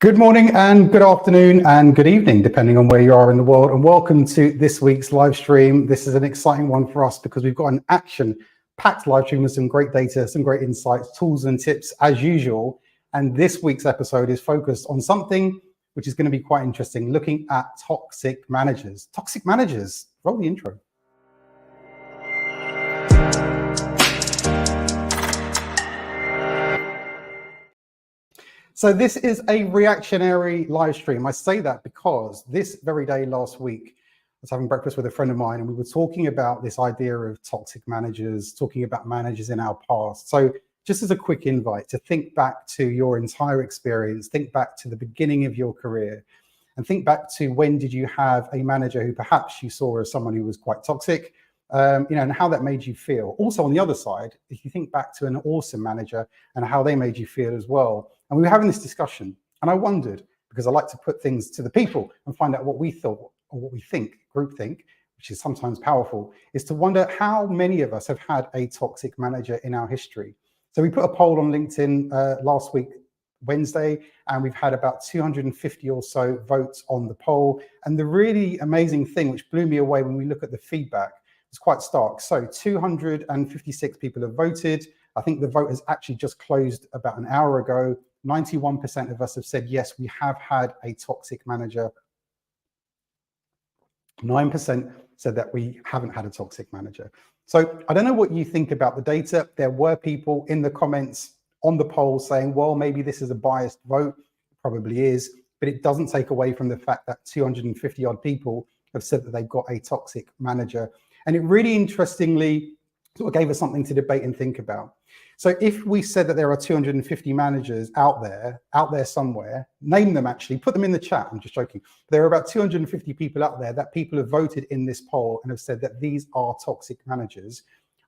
Good morning and good afternoon and good evening, depending on where you are in the world. And welcome to this week's live stream. This is an exciting one for us because we've got an action-packed live stream with some great data, some great insights, tools and tips as usual. And this week's episode is focused on something which is going to be quite interesting, looking at toxic managers. Toxic managers, roll the intro. So this is a reactionary live stream. I say that because this very day last week, I was having breakfast with a friend of mine and we were talking about this idea of toxic managers, talking about managers in our past. So just as a quick invite to think back to your entire experience, think back to the beginning of your career and think back to when did you have a manager who perhaps you saw as someone who was quite toxic, and how that made you feel. Also on the other side, if you think back to an awesome manager and how they made you feel as well. And we were having this discussion and I wondered, because I like to put things to the people and find out what we thought or what we think, groupthink, which is sometimes powerful, is to wonder how many of us have had a toxic manager in our history. So we put a poll on LinkedIn last week, Wednesday, and we've had about 250 or so votes on the poll. And the really amazing thing, which blew me away when we look at the feedback, it's quite stark. So 256 people have voted. I think the vote has actually just closed about an hour ago. 91% of us have said, yes, we have had a toxic manager. 9% said that we haven't had a toxic manager. So I don't know what you think about the data. There were people in the comments on the poll saying, well, maybe this is a biased vote. It probably is, but it doesn't take away from the fact that 250 odd people have said that they've got a toxic manager. And it really interestingly sort of gave us something to debate and think about. So if we said that there are 250 managers out there somewhere, name them actually, put them in the chat, I'm just joking. There are about 250 people out there that people have voted in this poll and have said that these are toxic managers.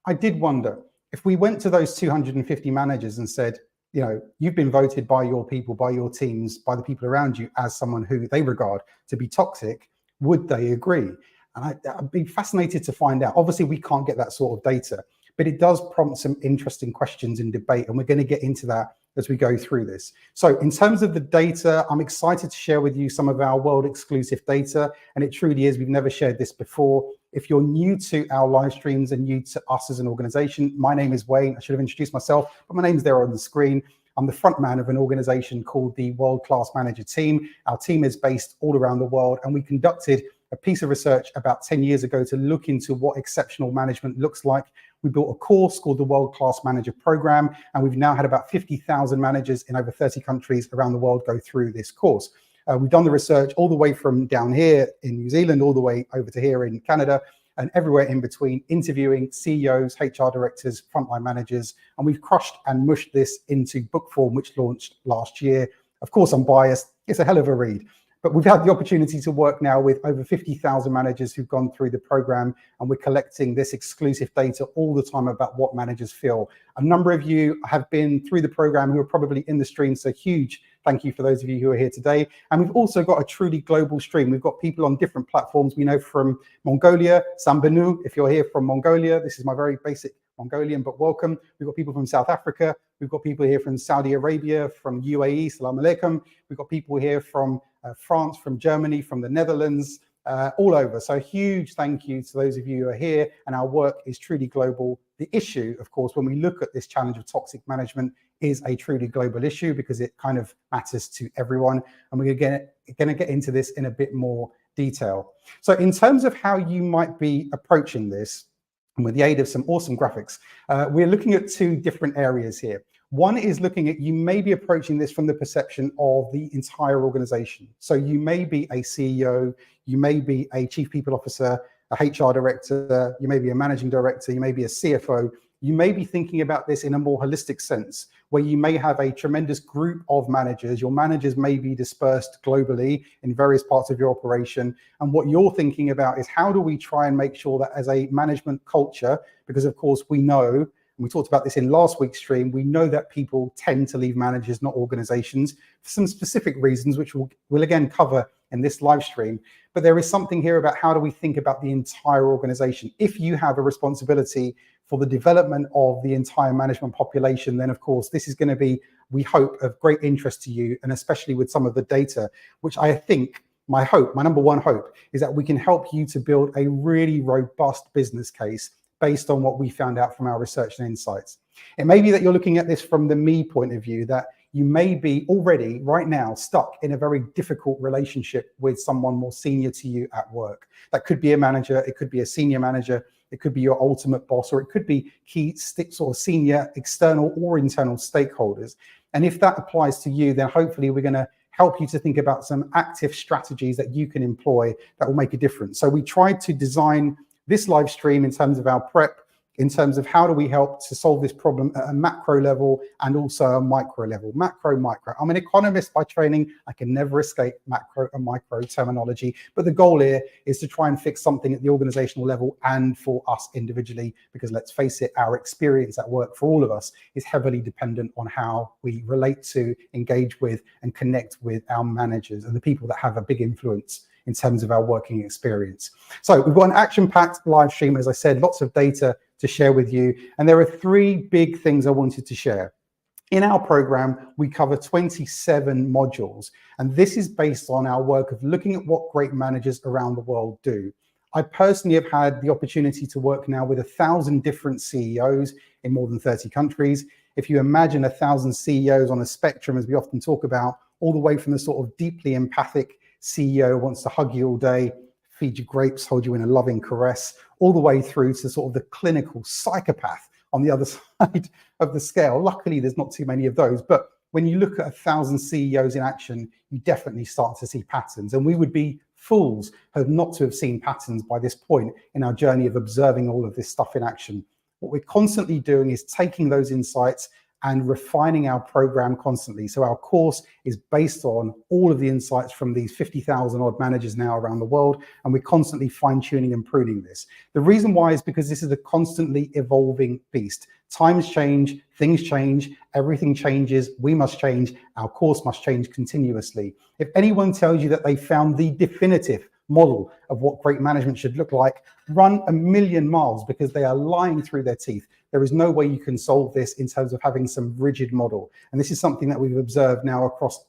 I did wonder, if we went to those 250 managers and said, you've been voted by your people, by your teams, by the people around you as someone who they regard to be toxic, would they agree? And I'd be fascinated to find out. Obviously, we can't get that sort of data, but it does prompt some interesting questions in debate, and we're going to get into that as we go through this. So in terms of the data, I'm excited to share with you some of our world exclusive data, and it truly is, we've never shared this before. If you're new to our live streams and new to us as an organization, my name is Wayne. I should have introduced myself, but my name's there on the screen. I'm the front man of an organization called the World Class Manager Team. Our team is based all around the world, and we conducted a piece of research about 10 years ago to look into what exceptional management looks like. We built a course called the World Class Manager Program, and we've now had about 50,000 managers in over 30 countries around the world go through this course. We've done the research all the way from down here in New Zealand, all the way over to here in Canada, and everywhere in between, interviewing CEOs, HR directors, frontline managers, and we've crushed and mushed this into book form, which launched last year. Of course, I'm biased. It's a hell of a read. But we've had the opportunity to work now with over 50,000 managers who've gone through the program, and we're collecting this exclusive data all the time about what managers feel. A number of you have been through the program who are probably in the stream, so huge thank you for those of you who are here today. And we've also got a truly global stream. We've got people on different platforms. We know from Mongolia, Sambanu, if you're here from Mongolia, this is my very basic Mongolian, but welcome. We've got people from South Africa. We've got people here from Saudi Arabia, from UAE, salam alaikum. We've got people here from France, from Germany, from the Netherlands, all over. So a huge thank you to those of you who are here, and our work is truly global. The issue, of course, when we look at this challenge of toxic management, is a truly global issue because it kind of matters to everyone. And we're going to get into this in a bit more detail. So in terms of how you might be approaching this, and with the aid of some awesome graphics, we're looking at two different areas here. One is looking at, you may be approaching this from the perception of the entire organization. So you may be a CEO, you may be a chief people officer, a HR director, you may be a managing director, you may be a CFO. You may be thinking about this in a more holistic sense, where you may have a tremendous group of managers. Your managers may be dispersed globally in various parts of your operation. And what you're thinking about is, how do we try and make sure that as a management culture, because of course we know, and we talked about this in last week's stream, we know that people tend to leave managers, not organizations, for some specific reasons, which we'll again cover in this live stream. But there is something here about how do we think about the entire organization. If you have a responsibility for the development of the entire management population, then of course this is going to be, we hope, of great interest to you, and especially with some of the data, which I think, my number one hope, is that we can help you to build a really robust business case based on what we found out from our research and insights. It may be that you're looking at this from the me point of view, that you may be already right now stuck in a very difficult relationship with someone more senior to you at work. That could be a manager, it could be a senior manager, it could be your ultimate boss, or it could be key sort of senior external or internal stakeholders. And if that applies to you, then hopefully we're going to help you to think about some active strategies that you can employ that will make a difference. So we tried to design this live stream in terms of our prep, in terms of how do we help to solve this problem at a macro level and also a micro level. Macro, micro. I'm an economist by training. I can never escape macro and micro terminology. But the goal here is to try and fix something at the organizational level and for us individually, because let's face it, our experience at work for all of us is heavily dependent on how we relate to, engage with, and connect with our managers and the people that have a big influence in terms of our working experience. So we've got an action-packed live stream, as I said, lots of data to share with you. And there are three big things I wanted to share. In our program, we cover 27 modules, and this is based on our work of looking at what great managers around the world do. I personally have had the opportunity to work now with 1,000 different CEOs in more than 30 countries. If you imagine 1,000 CEOs on a spectrum, as we often talk about, all the way from the sort of deeply empathic CEO wants to hug you all day, feed you grapes, hold you in a loving caress, all the way through to sort of the clinical psychopath on the other side of the scale. Luckily, there's not too many of those. But when you look at 1,000 CEOs in action, you definitely start to see patterns. And we would be fools not to have seen patterns by this point in our journey of observing all of this stuff in action. What we're constantly doing is taking those insights and refining our program constantly. So our course is based on all of the insights from these 50,000 odd managers now around the world, and we're constantly fine-tuning and pruning this. The reason why is because this is a constantly evolving beast. Times change, things change, everything changes, we must change, our course must change continuously. If anyone tells you that they found the definitive model of what great management should look like, run a million miles, because they are lying through their teeth. There is no way you can solve this in terms of having some rigid model. And this is something that we've observed now across,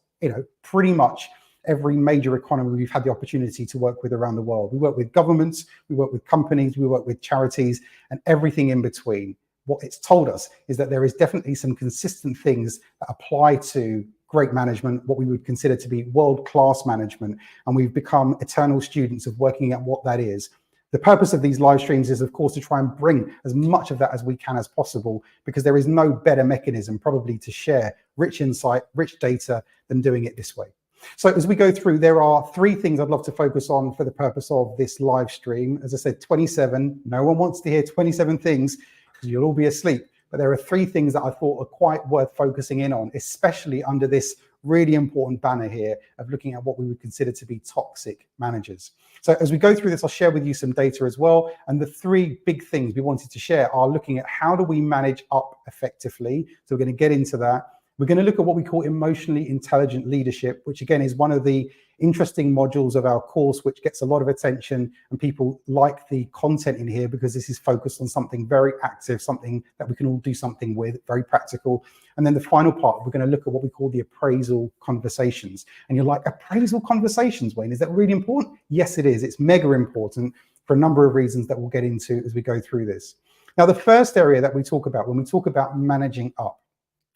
pretty much every major economy we've had the opportunity to work with around the world. We work with governments, we work with companies, we work with charities, and everything in between. What it's told us is that there is definitely some consistent things that apply to great management, what we would consider to be world-class management, and we've become eternal students of working out what that is. The purpose of these live streams is, of course, to try and bring as much of that as we can as possible, because there is no better mechanism probably to share rich insight, rich data than doing it this way. So as we go through, there are three things I'd love to focus on for the purpose of this live stream. As I said, 27. No one wants to hear 27 things because you'll all be asleep. But there are three things that I thought are quite worth focusing in on, especially under this really important banner here of looking at what we would consider to be toxic managers. So as we go through this, I'll share with you some data as well. And the three big things we wanted to share are looking at how do we manage up effectively. So we're going to get into that. We're going to look at what we call emotionally intelligent leadership, which again is one of the interesting modules of our course, which gets a lot of attention, and people like the content in here because this is focused on something very active, something that we can all do something with, very practical. And then the final part, we're going to look at what we call the appraisal conversations. And you're like, appraisal conversations, Wayne, is that really important? Yes, it is. It's mega important for a number of reasons that we'll get into as we go through this. Now, the first area that we talk about when we talk about managing up,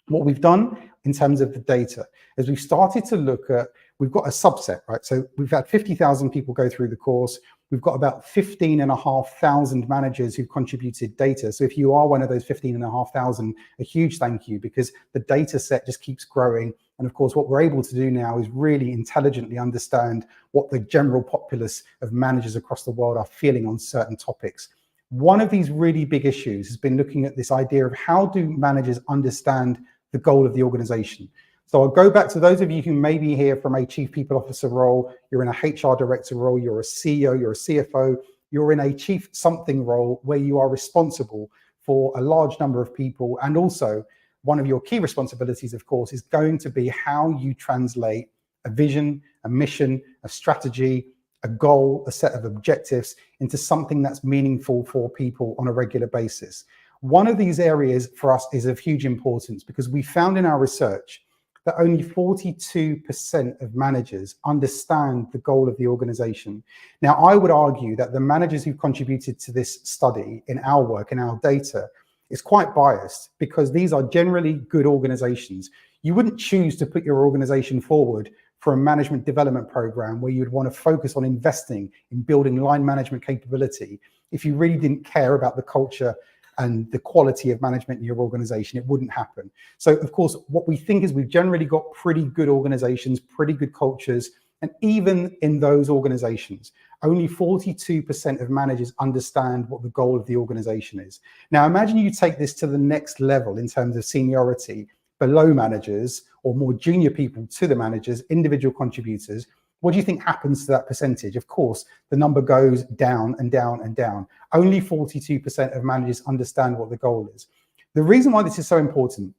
what we've done in terms of the data is we've started to look at, we've got a subset, right? So we've had 50,000 people go through the course. We've got about 15,500 managers who've contributed data. So if you are one of those 15,500, a huge thank you, because the data set just keeps growing. And of course, what we're able to do now is really intelligently understand what the general populace of managers across the world are feeling on certain topics. One of these really big issues has been looking at this idea of how do managers understand the goal of the organization. So I'll go back to those of you who may be here from a chief people officer role, you're in a HR director role, you're a CEO, you're a CFO, you're in a chief something role where you are responsible for a large number of people. And also one of your key responsibilities, of course, is going to be how you translate a vision, a mission, a strategy, a goal, a set of objectives into something that's meaningful for people on a regular basis. One of these areas for us is of huge importance because we found in our research that only 42% of managers understand the goal of the organization. Now, I would argue that the managers who've contributed to this study in our work, in our data, is quite biased because these are generally good organizations. You wouldn't choose to put your organization forward for a management development program where you'd want to focus on investing in building line management capability if you really didn't care about the culture and the quality of management in your organization. It wouldn't happen. So of course, what we think is we've generally got pretty good organizations, pretty good cultures, and even in those organizations, only 42% of managers understand what the goal of the organization is. Now imagine you take this to the next level in terms of seniority, below managers or more junior people to the managers, individual contributors. What do you think happens to that percentage? Of course, the number goes down and down and down. Only 42% of managers understand what the goal is. The reason why this is so important,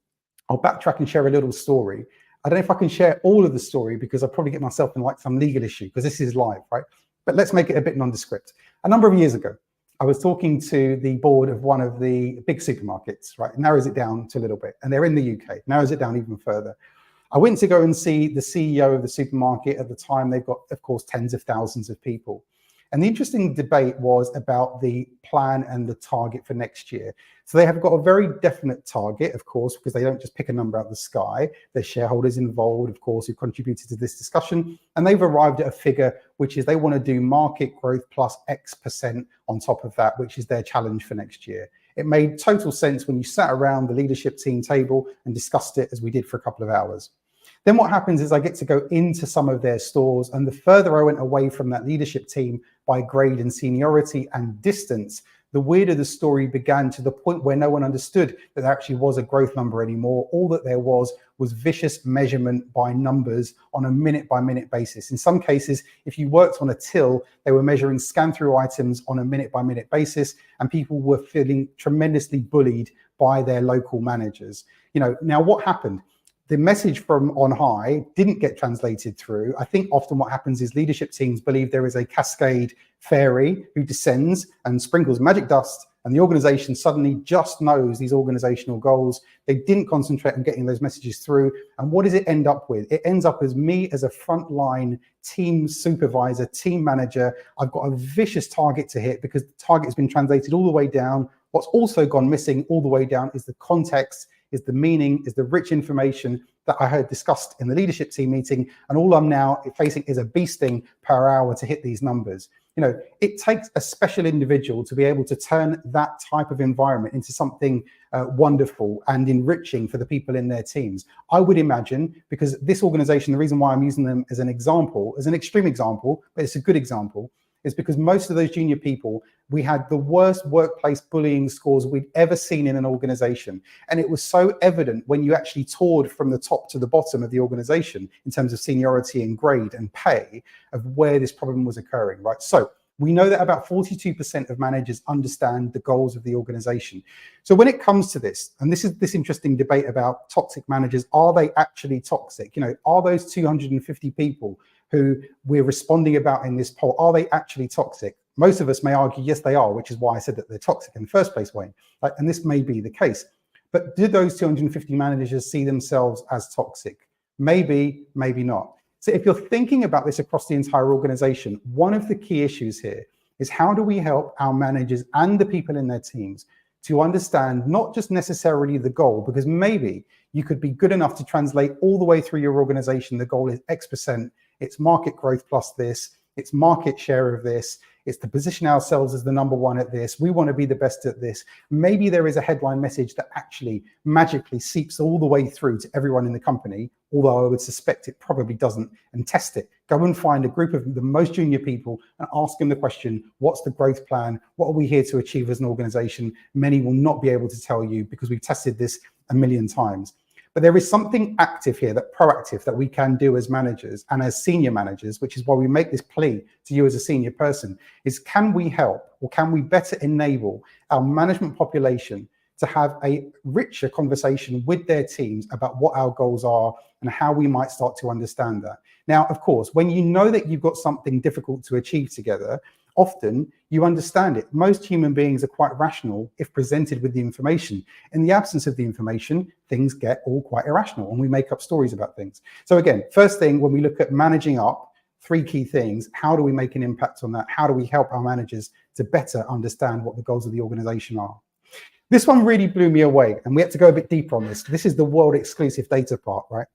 I'll backtrack and share a little story. I don't know if I can share all of the story because I'll probably get myself in like some legal issue because this is live, right? But let's make it a bit nondescript. A number of years ago, I was talking to the board of one of the big supermarkets, right? It narrows it down to a little bit, and they're in the UK, narrows it down even further. I went to go and see the CEO of the supermarket. At the time, they've got, of course, tens of thousands of people. And the interesting debate was about the plan and the target for next year. So they have got a very definite target, of course, because they don't just pick a number out of the sky. There's shareholders involved, of course, who contributed to this discussion. And they've arrived at a figure, which is they want to do market growth plus X% on top of that, which is their challenge for next year. It made total sense when you sat around the leadership team table and discussed it as we did for a couple of hours. Then what happens is I get to go into some of their stores, and the further I went away from that leadership team by grade and seniority and distance, the weirder the story began, to the point where no one understood that there actually was a growth number anymore. All that there was vicious measurement by numbers on a minute by minute basis. In some cases, if you worked on a till, they were measuring scan through items on a minute by minute basis, and people were feeling tremendously bullied by their local managers. You know, now what happened? The message from on high didn't get translated through. I think often what happens is leadership teams believe there is a cascade fairy who descends and sprinkles magic dust, and the organization suddenly just knows these organizational goals. They didn't concentrate on getting those messages through. And what does it end up with? It ends up as me as a frontline team supervisor, team manager. I've got a vicious target to hit because the target has been translated all the way down. What's also gone missing all the way down is the context, is the meaning, is the rich information that I heard discussed in the leadership team meeting. And all I'm now facing is a bee sting per hour to hit these numbers. You know, it takes a special individual to be able to turn that type of environment into something wonderful and enriching for the people in their teams. I would imagine, because this organization, the reason why I'm using them as an example, as an extreme example, but it's a good example, is because most of those junior people, we had the worst workplace bullying scores we'd ever seen in an organization. And it was so evident when you actually toured from the top to the bottom of the organization in terms of seniority and grade and pay of where this problem was occurring, right? So we know that about 42% of managers understand the goals of the organization. So when it comes to this, and this is this interesting debate about toxic managers, are they actually toxic? You know, are those 250 people who we're responding about in this poll, are they actually toxic? Most of us may argue, yes, they are, which is why I said that they're toxic in the first place, Wayne. And this may be the case. But do those 250 managers see themselves as toxic? Maybe, maybe not. So if you're thinking about this across the entire organization, one of the key issues here is how do we help our managers and the people in their teams to understand not just necessarily the goal, because maybe you could be good enough to translate all the way through your organization, the goal is X%, it's market growth plus this, it's market share of this, it's to position ourselves as the number one at this, we want to be the best at this. Maybe there is a headline message that actually magically seeps all the way through to everyone in the company, although I would suspect it probably doesn't, and test it. Go and find a group of the most junior people and ask them the question, what's the growth plan? What are we here to achieve as an organization? Many will not be able to tell you because we've tested this a million times. But there is something active here, that proactive, that we can do as managers and as senior managers, which is why we make this plea to you as a senior person, is can we help or can we better enable our management population to have a richer conversation with their teams about what our goals are and how we might start to understand that. Now, of course, when you know that you've got something difficult to achieve together, often you understand it. Most human beings are quite rational if presented with the information. In the absence of the information, things get all quite irrational and we make up stories about things. So again, first thing, when we look at managing up, 3 key things: how do we make an impact on that? How do we help our managers to better understand what the goals of the organization are? This one really blew me away, and we had to go a bit deeper on this. This is the world exclusive data part, right?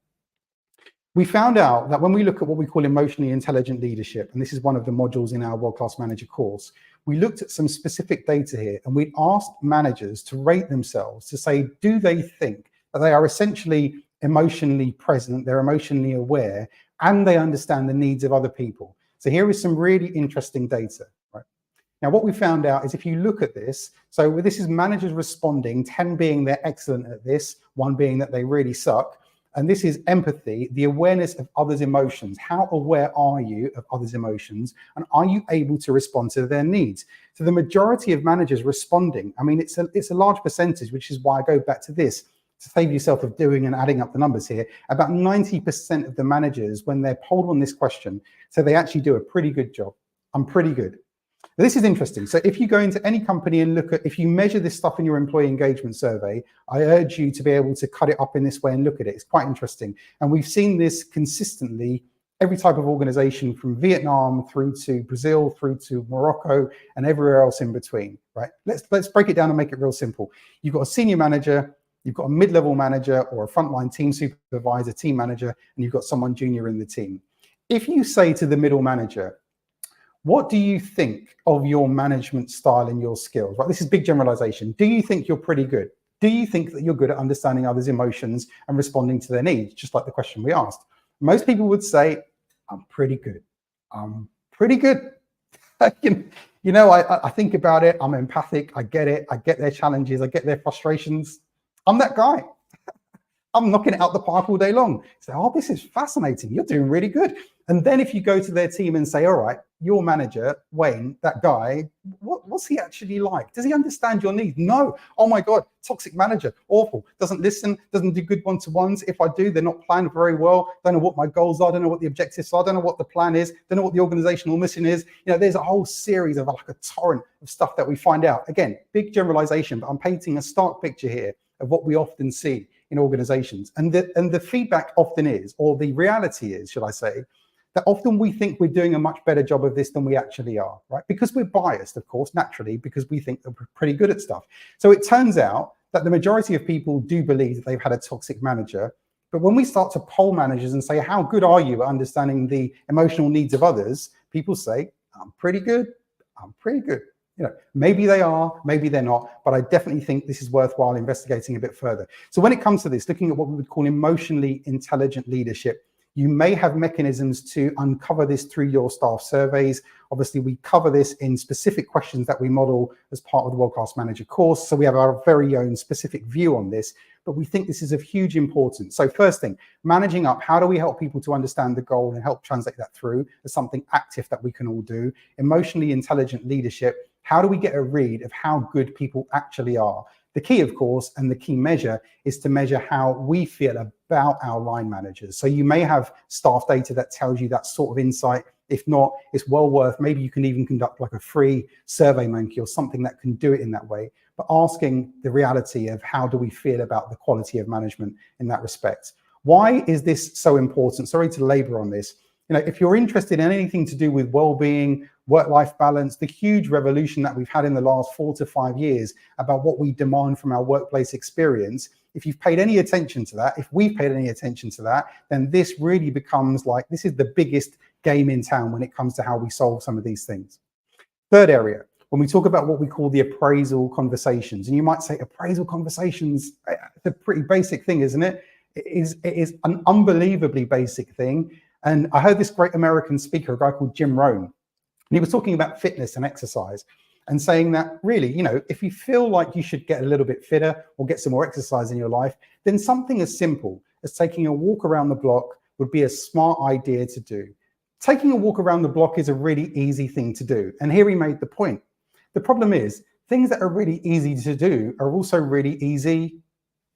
We found out that when we look at what we call emotionally intelligent leadership, and this is one of the modules in our World Class Manager course, we looked at some specific data here, and we asked managers to rate themselves to say, do they think that they are essentially emotionally present, they're emotionally aware, and they understand the needs of other people? So here is some really interesting data, right? Now, what we found out is if you look at this, so this is managers responding, 10 being they're excellent at this, 1 being that they really suck. And this is empathy, the awareness of others' emotions. How aware are you of others' emotions? And are you able to respond to their needs? So the majority of managers responding, I mean, it's a large percentage, which is why I go back to this, to save yourself of doing and adding up the numbers here. About 90% of the managers, when they're polled on this question, so they actually do a pretty good job. I'm pretty good. This is interesting. So if you go into any company and look at, if you measure this stuff in your employee engagement survey, I urge you to be able to cut it up in this way and look at it. It's quite interesting. And we've seen this consistently, every type of organization from Vietnam through to Brazil, through to Morocco and everywhere else in between, right? Let's break it down and make it real simple. You've got a senior manager, you've got a mid-level manager or a frontline team supervisor, team manager, and you've got someone junior in the team. If you say to the middle manager, what do you think of your management style and your skills? Right, this is big generalization. Do you think you're pretty good? Do you think that you're good at understanding others' emotions and responding to their needs? Just like the question we asked. Most people would say, I'm pretty good. I'm pretty good. You know, I think about it. I'm empathic. I get it. I get their challenges. I get their frustrations. I'm that guy. I'm knocking it out the park all day long. Say, oh, this is fascinating. You're doing really good. And then if you go to their team and say, all right, your manager, Wayne, that guy, what's he actually like? Does he understand your needs? No. Oh my God, toxic manager, awful. Doesn't listen, doesn't do good one-to-ones. If I do, they're not planned very well. Don't know what my goals are. Don't know what the objectives are. Don't know what the plan is. Don't know what the organizational mission is. You know, there's a whole series of like a torrent of stuff that we find out. Again, big generalization, but I'm painting a stark picture here of what we often see in organizations. And the feedback often is, or the reality is, should I say, that often we think we're doing a much better job of this than we actually are, right? Because we're biased, of course, naturally, because we think that we're pretty good at stuff. So it turns out that the majority of people do believe that they've had a toxic manager. But when we start to poll managers and say, how good are you at understanding the emotional needs of others? People say, I'm pretty good. I'm pretty good. You know, maybe they are, maybe they're not, but I definitely think this is worthwhile investigating a bit further. So when it comes to this, looking at what we would call emotionally intelligent leadership, you may have mechanisms to uncover this through your staff surveys. Obviously, we cover this in specific questions that we model as part of the World Class Manager course. So we have our very own specific view on this, but we think this is of huge importance. So first thing, managing up, how do we help people to understand the goal and help translate that through as something active that we can all do? Emotionally intelligent leadership, how do we get a read of how good people actually are? The key, of course, and the key measure is to measure how we feel about our line managers. So you may have staff data that tells you that sort of insight. If not, it's well worth, maybe you can even conduct like a free survey monkey or something that can do it in that way, but asking the reality of how do we feel about the quality of management in that respect. Why is this so important? Sorry to labor on this. You know, if you're interested in anything to do with well-being, work-life balance, the huge revolution that we've had in the last 4 to 5 years about what we demand from our workplace experience, if you've paid any attention to that, if we've paid any attention to that, then this really becomes like, this is the biggest game in town when it comes to how we solve some of these things. Third area, when we talk about what we call the appraisal conversations, and you might say appraisal conversations, it's a pretty basic thing, isn't it? It is an unbelievably basic thing. And I heard this great American speaker, a guy called Jim Rohn, and he was talking about fitness and exercise and saying that really, you know, if you feel like you should get a little bit fitter or get some more exercise in your life, then something as simple as taking a walk around the block would be a smart idea to do. Taking a walk around the block is a really easy thing to do. And here he made the point. The problem is things that are really easy to do are also really easy,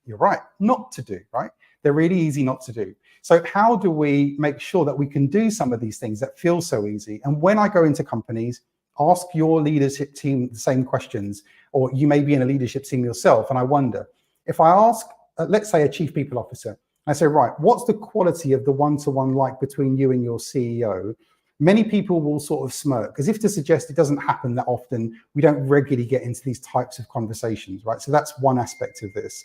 you're right, not to do, right? They're really easy not to do. So how do we make sure that we can do some of these things that feel so easy? And when I go into companies, ask your leadership team the same questions, or you may be in a leadership team yourself. And I wonder, if I ask, let's say a chief people officer, I say, right, what's the quality of the one-to-one like between you and your CEO? Many people will sort of smirk, as if to suggest it doesn't happen that often. We don't regularly get into these types of conversations, right? So that's one aspect of this.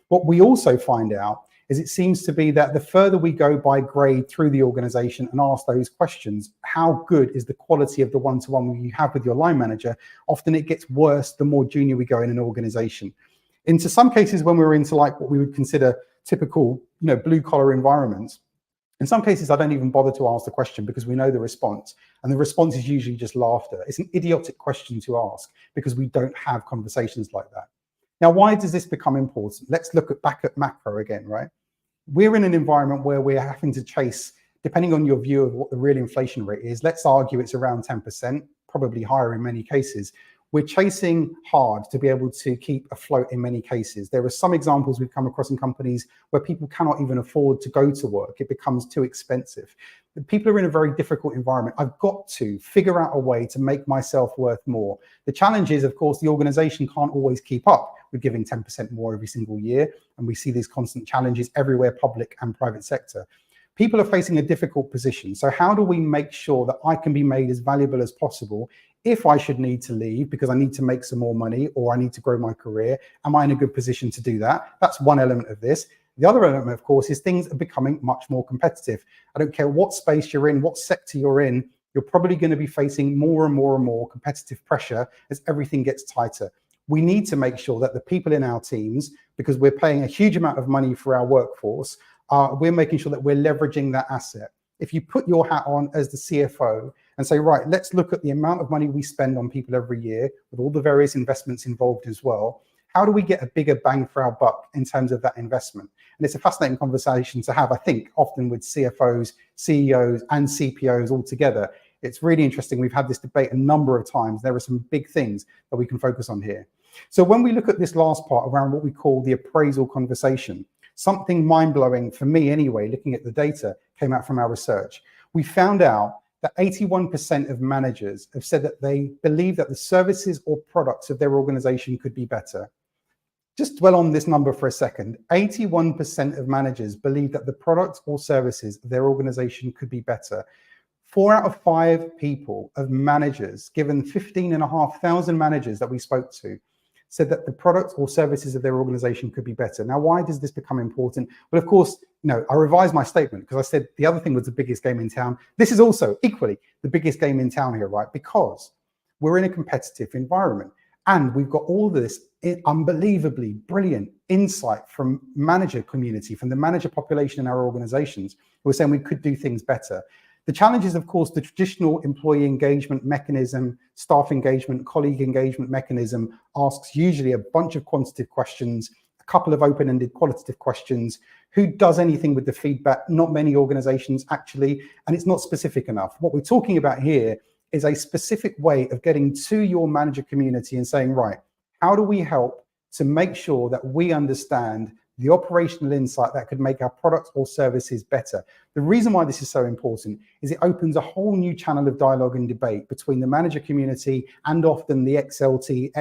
What we also find out is it seems to be that the further we go by grade through the organization and ask those questions, how good is the quality of the one-to-one you have with your line manager? Often it gets worse the more junior we go in an organization. Into some cases, when we're into like what we would consider typical, blue collar environments, in some cases, I don't even bother to ask the question because we know the response. And the response is usually just laughter. It's an idiotic question to ask because we don't have conversations like that. Now, why does this become important? Let's look back at macro again, right? We're in an environment where we're having to chase, depending on your view of what the real inflation rate is, let's argue it's around 10%, probably higher in many cases. We're chasing hard to be able to keep afloat in many cases. There are some examples we've come across in companies where people cannot even afford to go to work. It becomes too expensive. People are in a very difficult environment. I've got to figure out a way to make myself worth more. The challenge is, of course, the organization can't always keep up with giving 10% more every single year. And we see these constant challenges everywhere, public and private sector. People are facing a difficult position. So how do we make sure that I can be made as valuable as possible if I should need to leave because I need to make some more money or I need to grow my career? Am I in a good position to do that? That's one element of this. The other element, of course, is things are becoming much more competitive. I don't care what space you're in, what sector you're in, you're probably going to be facing more and more and more competitive pressure as everything gets tighter. We need to make sure that the people in our teams, because we're paying a huge amount of money for our workforce, we're making sure that we're leveraging that asset. If you put your hat on as the CFO and say, right, let's look at the amount of money we spend on people every year with all the various investments involved as well. How do we get a bigger bang for our buck in terms of that investment? And it's a fascinating conversation to have, I think, often with CFOs, CEOs, and CPOs all together. It's really interesting. We've had this debate a number of times. There are some big things that we can focus on here. So when we look at this last part around what we call the appraisal conversation, something mind-blowing for me anyway, looking at the data, came out from our research. We found out that 81% of managers have said that they believe that the services or products of their organization could be better. Just dwell on this number for a second. 81% of managers believe that the products or services of their organization could be better. 4 out of 5 people of managers, given 15,500 managers that we spoke to, said that the products or services of their organization could be better. Now, why does this become important? Well, of course, I revised my statement because I said the other thing was the biggest game in town. This is also equally the biggest game in town here, right? Because we're in a competitive environment and we've got all this unbelievably brilliant insight from manager community, from the manager population in our organizations who are saying we could do things better. The challenge is, of course, the traditional employee engagement mechanism, staff engagement, colleague engagement mechanism asks usually a bunch of quantitative questions, a couple of open-ended qualitative questions. Who does anything with the feedback? Not many organizations actually, and it's not specific enough. What we're talking about here is a specific way of getting to your manager community and saying, right, how do we help to make sure that we understand the operational insight that could make our products or services better? The reason why this is so important is it opens a whole new channel of dialogue and debate between the manager community and often the XLT,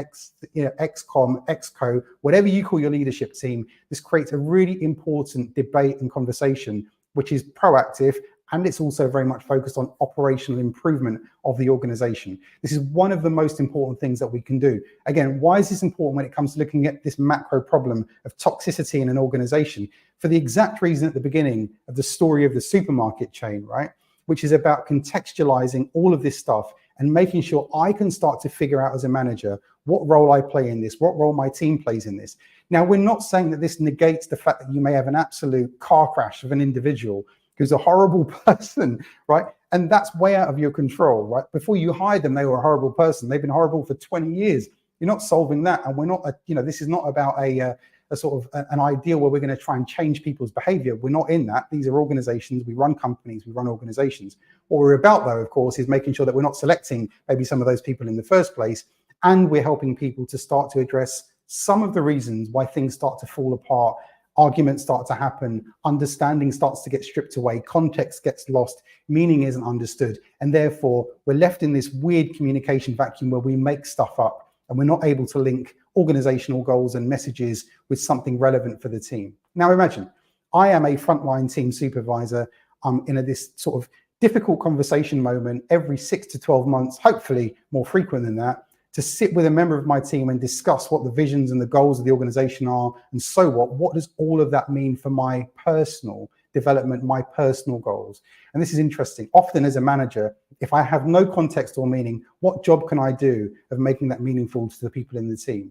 XCOM, XCO, whatever you call your leadership team. This creates a really important debate and conversation, which is proactive, and it's also very much focused on operational improvement of the organization. This is one of the most important things that we can do. Again, why is this important when it comes to looking at this macro problem of toxicity in an organization? For the exact reason at the beginning of the story of the supermarket chain, right? Which is about contextualizing all of this stuff and making sure I can start to figure out as a manager what role I play in this, what role my team plays in this. Now, we're not saying that this negates the fact that you may have an absolute car crash of an individual who's a horrible person, right? And that's way out of your control, right? Before you hired them, they were a horrible person. They've been horrible for 20 years. You're not solving that. And we're not, this is not about a sort of an ideal where we're going to try and change people's behavior. We're not in that. These are organizations. We run companies. We run organizations. What we're about, though, of course, is making sure that we're not selecting maybe some of those people in the first place and we're helping people to start to address some of the reasons why things start to fall apart, arguments start to happen, understanding starts to get stripped away, context gets lost, meaning isn't understood, and therefore we're left in this weird communication vacuum where we make stuff up and we're not able to link organizational goals and messages with something relevant for the team. Now imagine, I am a frontline team supervisor. I'm in this sort of difficult conversation moment every 6 to 12 months, hopefully more frequent than that, to sit with a member of my team and discuss what the visions and the goals of the organization are, and so what does all of that mean for my personal development, my personal goals? And this is interesting. Often as a manager, if I have no context or meaning, what job can I do of making that meaningful to the people in the team?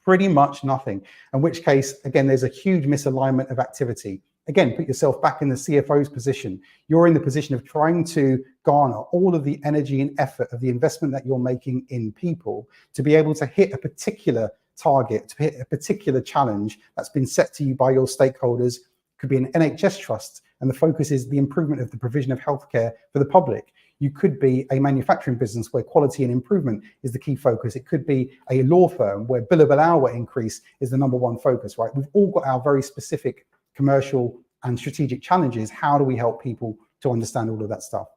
Pretty much nothing, in which case, again, there's a huge misalignment of activity. Again, put yourself back in the CFO's position. You're in the position of trying to garner all of the energy and effort of the investment that you're making in people to be able to hit a particular target, to hit a particular challenge that's been set to you by your stakeholders. It could be an NHS trust, and the focus is the improvement of the provision of healthcare for the public. You could be a manufacturing business where quality and improvement is the key focus. It could be a law firm where billable hour increase is the #1 focus, right? We've all got our very specific commercial and strategic challenges. How do we help people to understand all of that stuff?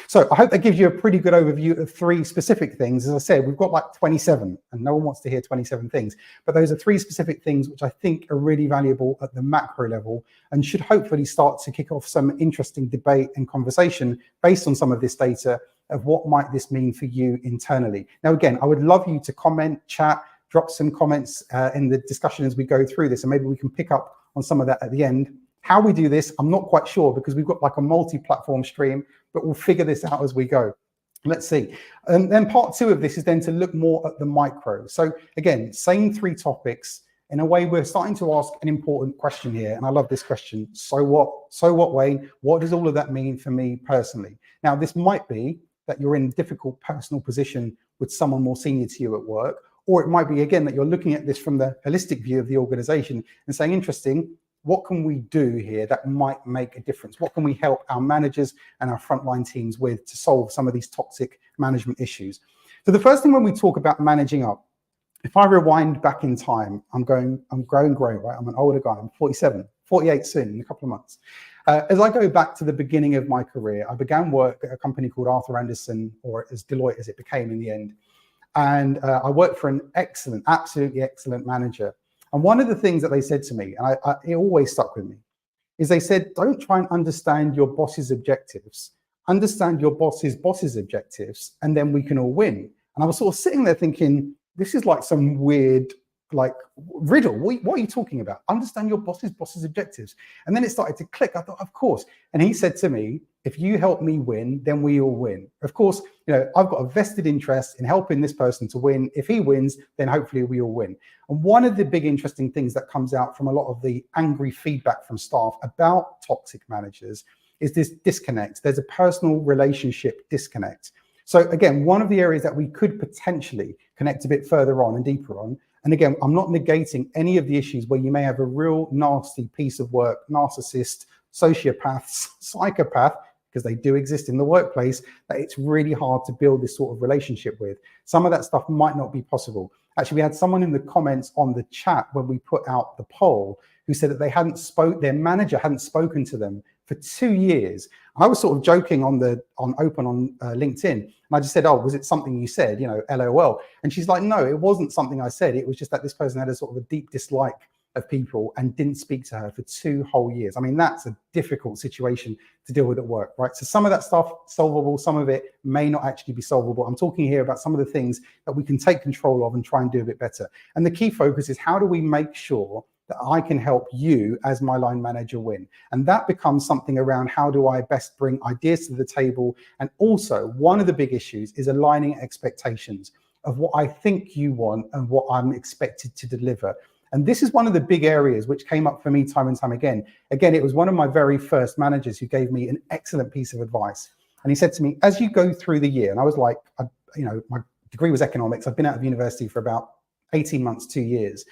So I hope that gives you a pretty good overview of 3 specific things. As I said, we've got like 27, and no one wants to hear 27 things, but those are 3 specific things which I think are really valuable at the macro level and should hopefully start to kick off some interesting debate and conversation based on some of this data of what might this mean for you internally. Now, again, I would love you to comment, chat, drop some comments in the discussion as we go through this, and maybe we can pick up on some of that at the end. How we do this, I'm not quite sure, because we've got like a multi-platform stream, but we'll figure this out as we go. Let's see. And then part 2 of this is then to look more at the micro. So again, same 3 topics. In a way, we're starting to ask an important question here, and I love this question. So what? So what, Wayne? What does all of that mean for me personally? Now, this might be that you're in a difficult personal position with someone more senior to you at work, or it might be, again, that you're looking at this from the holistic view of the organization and saying, interesting, what can we do here that might make a difference? What can we help our managers and our frontline teams with to solve some of these toxic management issues? So the first thing when we talk about managing up, if I rewind back in time, I'm growing, right? I'm an older guy, I'm 47, 48 soon in a couple of months. As I go back to the beginning of my career, I began work at a company called Arthur Andersen, or as Deloitte as it became in the end. And I worked for an excellent, absolutely excellent manager. And one of the things that they said to me, and it always stuck with me, is they said, don't try and understand your boss's objectives. Understand your boss's objectives, and then we can all win. And I was sort of sitting there thinking, this is like some weird, like, riddle. What are you talking about? Understand your boss's objectives. And then it started to click. I thought, of course. And he said to me, if you help me win, then we all win. Of course, you know, I've got a vested interest in helping this person to win. If he wins, then hopefully we all win. And one of the big interesting things that comes out from a lot of the angry feedback from staff about toxic managers is this disconnect. There's a personal relationship disconnect. So again, one of the areas that we could potentially connect a bit further on and deeper on, and again, I'm not negating any of the issues where you may have a real nasty piece of work, narcissist, sociopaths, psychopath, because they do exist in the workplace, that it's really hard to build this sort of relationship with. Some of that stuff might not be possible. Actually, we had someone in the comments on the chat when we put out the poll who said that their manager hadn't spoken to them for 2 years. I was sort of joking on LinkedIn, and I just said, "Oh, was it something you said? You know, LOL." And she's like, "No, it wasn't something I said. It was just that this person had a sort of a deep dislike of people and didn't speak to her for 2 whole years." I mean, that's a difficult situation to deal with at work, right? So some of that stuff solvable, some of it may not actually be solvable. I'm talking here about some of the things that we can take control of and try and do a bit better. And the key focus is, how do we make sure that I can help you as my line manager win? And that becomes something around, how do I best bring ideas to the table? And also, one of the big issues is aligning expectations of what I think you want and what I'm expected to deliver. And this is one of the big areas which came up for me time and time again. Again, it was one of my very first managers who gave me an excellent piece of advice. And he said to me, as you go through the year, and I was like, my degree was economics. I've been out of university for about 18 months, 2 years.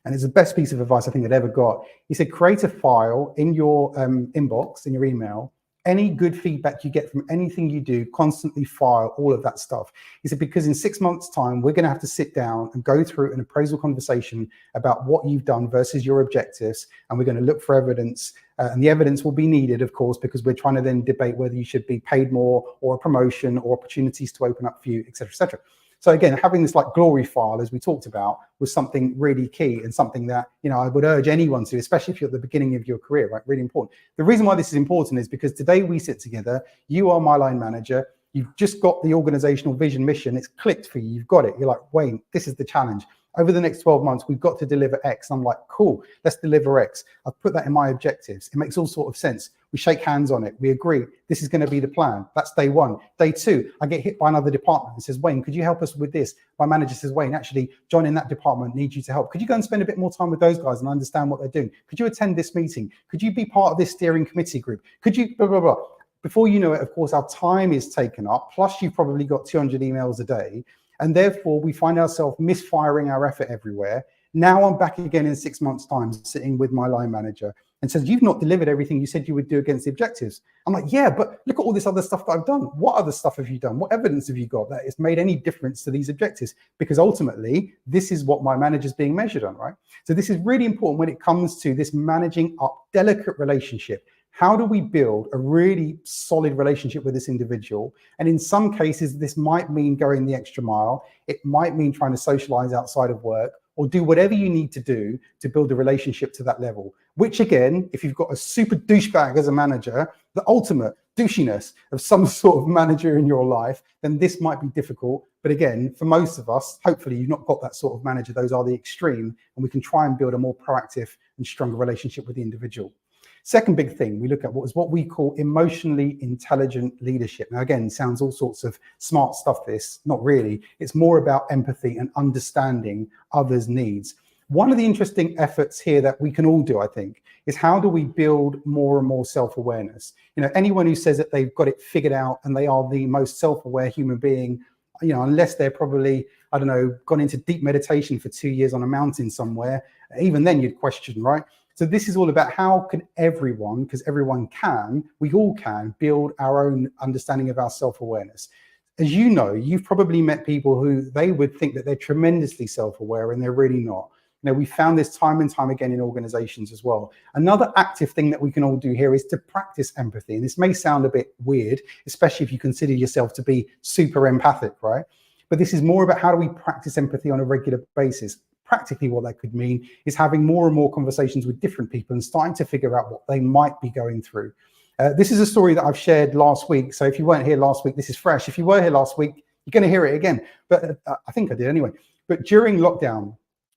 And it's the best piece of advice I think I'd ever got. He said, create a file in your inbox, in your email, any good feedback you get from anything you do, constantly file all of that stuff. He said, because in 6 months' time, we're going to have to sit down and go through an appraisal conversation about what you've done versus your objectives. And we're going to look for evidence. And the evidence will be needed, of course, because we're trying to then debate whether you should be paid more or a promotion or opportunities to open up for you, et cetera, et cetera. So again, having this like glory file, as we talked about, was something really key and something that, you know, I would urge anyone to, especially if you're at the beginning of your career, right? Really important. The reason why this is important is because today we sit together, you are my line manager, you've just got the organizational vision mission, it's clicked for you, you've got it. You're like, Wayne, this is the challenge. Over the next 12 months, we've got to deliver X. And I'm like, cool, let's deliver X. I've put that in my objectives. It makes all sort of sense. We shake hands on it. We agree. This is going to be the plan. That's day one. Day two, I get hit by another department and says, Wayne, could you help us with this? My manager says, Wayne, actually, John in that department needs you to help. Could you go and spend a bit more time with those guys and understand what they're doing? Could you attend this meeting? Could you be part of this steering committee group? Could you blah, blah, blah. Before you know it, of course, our time is taken up. Plus, you've probably got 200 emails a day. And therefore, we find ourselves misfiring our effort everywhere. Now I'm back again in 6 months' time, sitting with my line manager and says, you've not delivered everything you said you would do against the objectives. I'm like, yeah, but look at all this other stuff that I've done. What other stuff have you done? What evidence have you got that it's made any difference to these objectives? Because ultimately, this is what my manager's being measured on, right? So this is really important when it comes to this managing up delicate relationship. How do we build a really solid relationship with this individual? And in some cases, this might mean going the extra mile. It might mean trying to socialize outside of work or do whatever you need to do to build a relationship to that level, which again, if you've got a super douchebag as a manager, the ultimate douchiness of some sort of manager in your life, then this might be difficult. But again, for most of us, hopefully you've not got that sort of manager. Those are the extreme, and we can try and build a more proactive and stronger relationship with the individual. Second big thing we look at was what we call emotionally intelligent leadership. Now, again, sounds all sorts of smart stuff, this, not really. It's more about empathy and understanding others' needs. One of the interesting efforts here that we can all do, I think, is how do we build more and more self-awareness? You know, anyone who says that they've got it figured out and they are the most self-aware human being, you know, unless they're probably, I don't know, gone into deep meditation for 2 years on a mountain somewhere, even then you'd question, right? So this is all about how can everyone, because everyone can, we all can build our own understanding of our self-awareness. As you know, you've probably met people who they would think that they're tremendously self-aware and they're really not. You know, we found this time and time again in organizations as well. Another active thing that we can all do here is to practice empathy. And this may sound a bit weird, especially if you consider yourself to be super empathic, right? But this is more about how do we practice empathy on a regular basis. Practically what that could mean is having more and more conversations with different people and starting to figure out what they might be going through. This is a story that I've shared last week. So if you weren't here last week, this is fresh. If you were here last week, you're going to hear it again. But I think I did anyway. But during lockdown,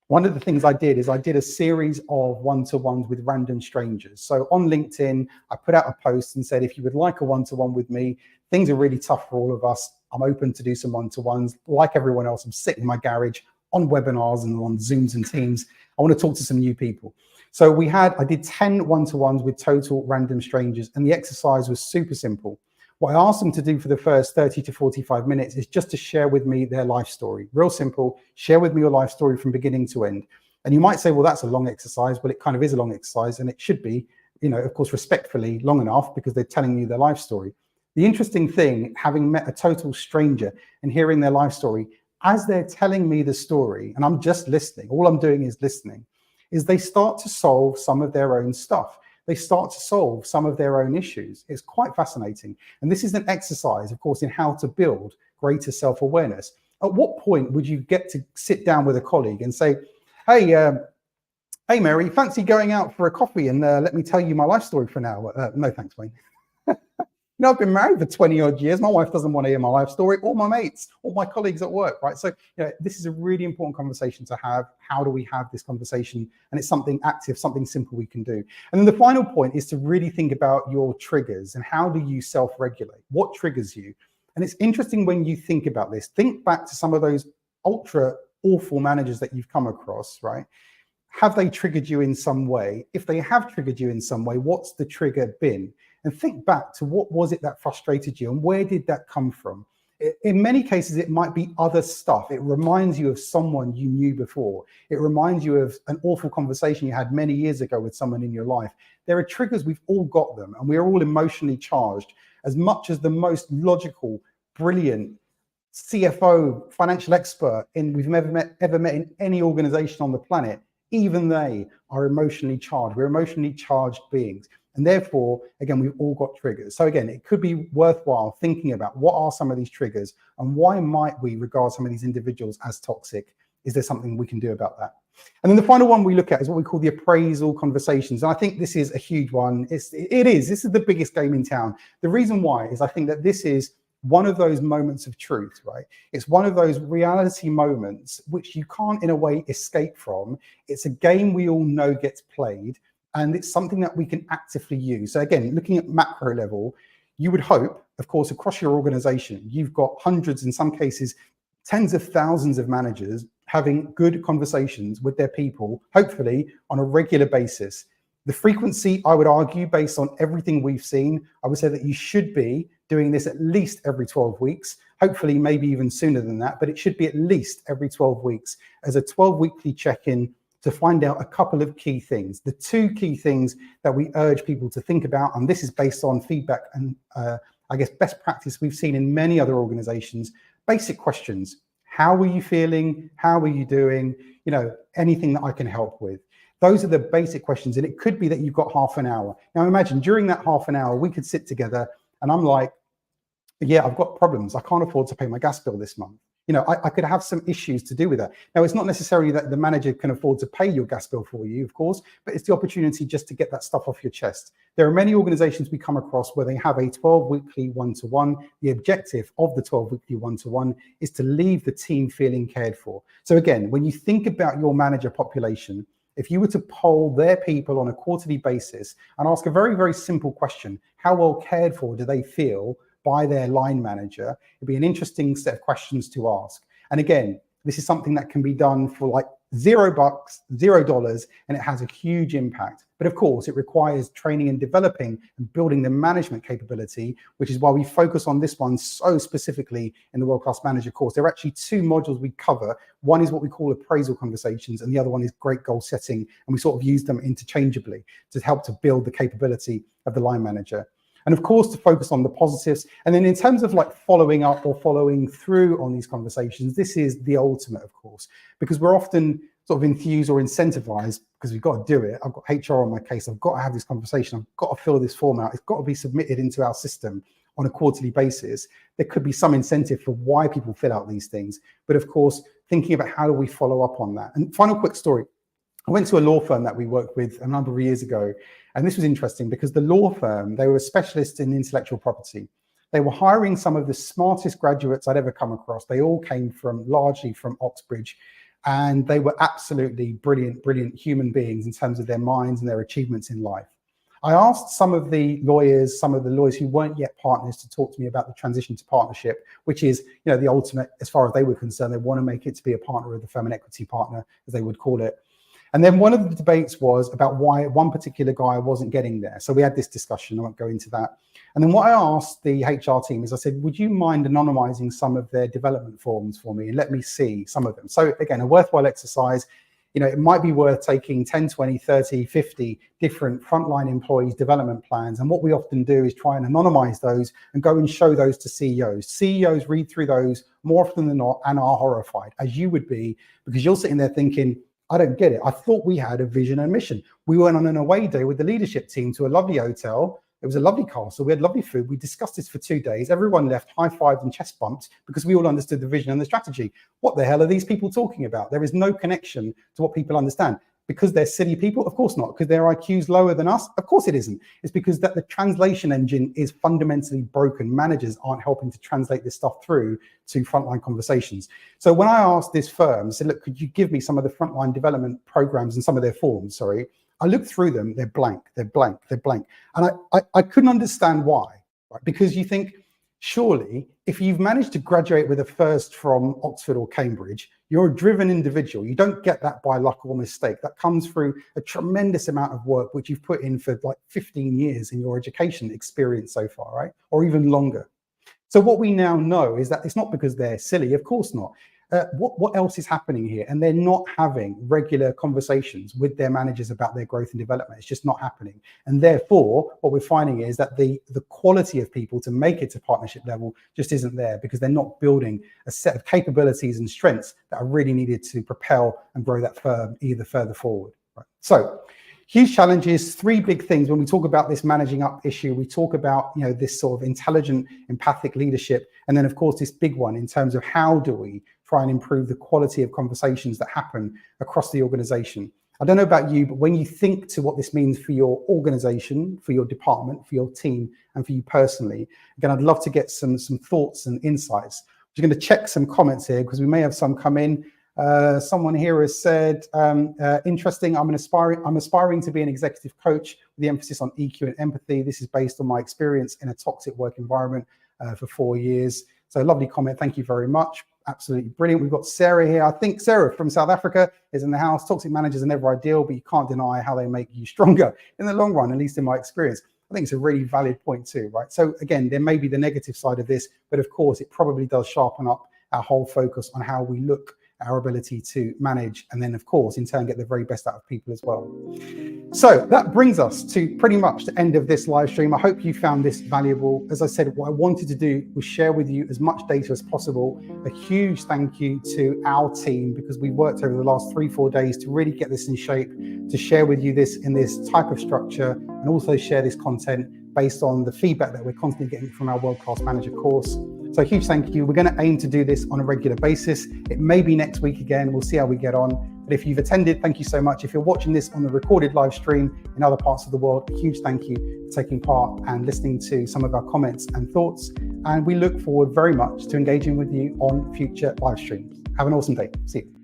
one of the things I did is I did a series of one-to-ones with random strangers. So on LinkedIn, I put out a post and said, if you would like a one-to-one with me, things are really tough for all of us. I'm open to do some one-to-ones. Like everyone else, I'm sitting in my garage on webinars and on Zooms and Teams. I want to talk to some new people. So I did 10 one-to-ones with total random strangers, and the exercise was super simple. What I asked them to do for the first 30 to 45 minutes is just to share with me their life story. Real simple, share with me your life story from beginning to end. And you might say, well, that's a long exercise. Well, it kind of is a long exercise, and it should be, you know, of course, respectfully long enough because they're telling you their life story. The interesting thing, having met a total stranger and hearing their life story, as they're telling me the story, and I'm just listening, all I'm doing is listening, is they start to solve some of their own stuff. They start to solve some of their own issues. It's quite fascinating. And this is an exercise, of course, in how to build greater self-awareness. At what point would you get to sit down with a colleague and say, hey, hey, Mary, fancy going out for a coffee and let me tell you my life story for now? No, thanks, Wayne. You know, I've been married for 20 odd years. My wife doesn't want to hear my life story, or my mates, or my colleagues at work, right? So, you know, this is a really important conversation to have. How do we have this conversation? And it's something active, something simple we can do. And then the final point is to really think about your triggers and how do you self-regulate? What triggers you? And it's interesting when you think about this. Think back to some of those ultra awful managers that you've come across, right? Have they triggered you in some way? If they have triggered you in some way, what's the trigger been? And think back to what was it that frustrated you and where did that come from? In many cases, it might be other stuff. It reminds you of someone you knew before. It reminds you of an awful conversation you had many years ago with someone in your life. There are triggers, we've all got them, and we're all emotionally charged. As much as the most logical, brilliant CFO, financial expert we've ever met in any organization on the planet, even they are emotionally charged. We're emotionally charged beings. And therefore, again, we've all got triggers. So again, it could be worthwhile thinking about what are some of these triggers and why might we regard some of these individuals as toxic? Is there something we can do about that? And then the final one we look at is what we call the appraisal conversations. And I think this is a huge one. This is the biggest game in town. The reason why is I think that this is one of those moments of truth, right? It's one of those reality moments which you can't in a way escape from. It's a game we all know gets played, and it's something that we can actively use. So again, looking at macro level, you would hope, of course, across your organization, you've got hundreds, in some cases, tens of thousands of managers having good conversations with their people, hopefully on a regular basis. The frequency, I would argue, based on everything we've seen, I would say that you should be doing this at least every 12 weeks, hopefully maybe even sooner than that, but it should be at least every 12 weeks as a 12-weekly check-in to find out a couple of key things. The two key things that we urge people to think about, and this is based on feedback and I guess best practice we've seen in many other organizations, basic questions. How are you feeling? How are you doing? You know, anything that I can help with. Those are the basic questions. And it could be that you've got half an hour. Now imagine during that half an hour, we could sit together and I'm like, yeah, I've got problems. I can't afford to pay my gas bill this month. You know, I could have some issues to do with that. Now, it's not necessarily that the manager can afford to pay your gas bill for you, of course, but it's the opportunity just to get that stuff off your chest. There are many organizations we come across where they have a 12-weekly one-to-one. The objective of the 12-weekly one-to-one is to leave the team feeling cared for. So again, when you think about your manager population, if you were to poll their people on a quarterly basis and ask a very, very simple question, how well cared for do they feel by their line manager? It'd be an interesting set of questions to ask. And again, this is something that can be done for like $0, $0, and it has a huge impact. But of course, it requires training and developing and building the management capability, which is why we focus on this one so specifically in the World Class Manager course. There are actually two modules we cover. One is what we call appraisal conversations, and the other one is great goal setting. And we sort of use them interchangeably to help to build the capability of the line manager. And of course, to focus on the positives. And then in terms of like following up or following through on these conversations, this is the ultimate, of course, because we're often sort of enthused or incentivized because we've got to do it. I've got HR on my case. I've got to have this conversation. I've got to fill this form out. It's got to be submitted into our system on a quarterly basis. There could be some incentive for why people fill out these things. But of course, thinking about how do we follow up on that. And final quick story. I went to a law firm that we worked with a number of years ago, and this was interesting because the law firm, they were specialists in intellectual property. They were hiring some of the smartest graduates I'd ever come across. They all came largely from Oxbridge, and they were absolutely brilliant, brilliant human beings in terms of their minds and their achievements in life. I asked some of the lawyers who weren't yet partners to talk to me about the transition to partnership, which is, you know, the ultimate, as far as they were concerned. They want to make it to be a partner of the firm, an equity partner, as they would call it. And then one of the debates was about why one particular guy wasn't getting there. So we had this discussion, I won't go into that. And then what I asked the HR team is I said, would you mind anonymizing some of their development forms for me and let me see some of them? So again, a worthwhile exercise. You know, it might be worth taking 10, 20, 30, 50 different frontline employees' development plans. And what we often do is try and anonymize those and go and show those to CEOs. CEOs read through those more often than not and are horrified, as you would be, because you're sitting there thinking, I don't get it. I thought we had a vision and mission. We went on an away day with the leadership team to a lovely hotel. It was a lovely castle. We had lovely food. We discussed this for 2 days. Everyone left high-fived and chest bumped because we all understood the vision and the strategy. What the hell are these people talking about? There is no connection to what people understand. Because they're silly people? Of course not. Because their IQ's lower than us? Of course it isn't. It's because that the translation engine is fundamentally broken. Managers aren't helping to translate this stuff through to frontline conversations. So when I asked this firm, I said, look, could you give me some of the frontline development programs and some of their forms, I looked through them, they're blank, they're blank, they're blank. And I couldn't understand why, right? Because you think, surely, if you've managed to graduate with a first from Oxford or Cambridge, you're a driven individual. You don't get that by luck or mistake. That comes through a tremendous amount of work, which you've put in for like 15 years in your education experience so far, right? Or even longer. So what we now know is that it's not because they're silly, of course not. What else is happening here? And they're not having regular conversations with their managers about their growth and development. It's just not happening. And therefore, what we're finding is that the quality of people to make it to partnership level just isn't there, because they're not building a set of capabilities and strengths that are really needed to propel and grow that firm either further forward. Right? So huge challenges, three big things. When we talk about this managing up issue, we talk about, you know, this sort of intelligent, empathic leadership. And then of course, this big one in terms of how do we try and improve the quality of conversations that happen across the organization. I don't know about you, but when you think to what this means for your organization, for your department, for your team, and for you personally, again, I'd love to get some thoughts and insights. I'm just going to check some comments here because we may have some come in. Someone here has said, interesting, I'm aspiring to be an executive coach with the emphasis on EQ and empathy. This is based on my experience in a toxic work environment for 4 years. So lovely comment. Thank you very much. Absolutely brilliant. We've got Sarah here. I think Sarah from South Africa is in the house. Toxic managers are never ideal, but you can't deny how they make you stronger in the long run, at least in my experience. I think it's a really valid point too, right? So again, there may be the negative side of this, but of course it probably does sharpen up our whole focus on how we look at our ability to manage, and then of course in turn get the very best out of people as well. So that brings us to pretty much the end of this live stream. I hope you found this valuable. As I said, what I wanted to do was share with you as much data as possible. A huge thank you to our team, because we worked over the last 3-4 days to really get this in shape, to share with you this in this type of structure, and also share this content based on the feedback that we're constantly getting from our World-Class Manager course. So a huge thank you. We're going to aim to do this on a regular basis. It may be next week again. We'll see how we get on. But if you've attended, thank you so much. If you're watching this on the recorded live stream in other parts of the world, a huge thank you for taking part and listening to some of our comments and thoughts. And we look forward very much to engaging with you on future live streams. Have an awesome day. See you.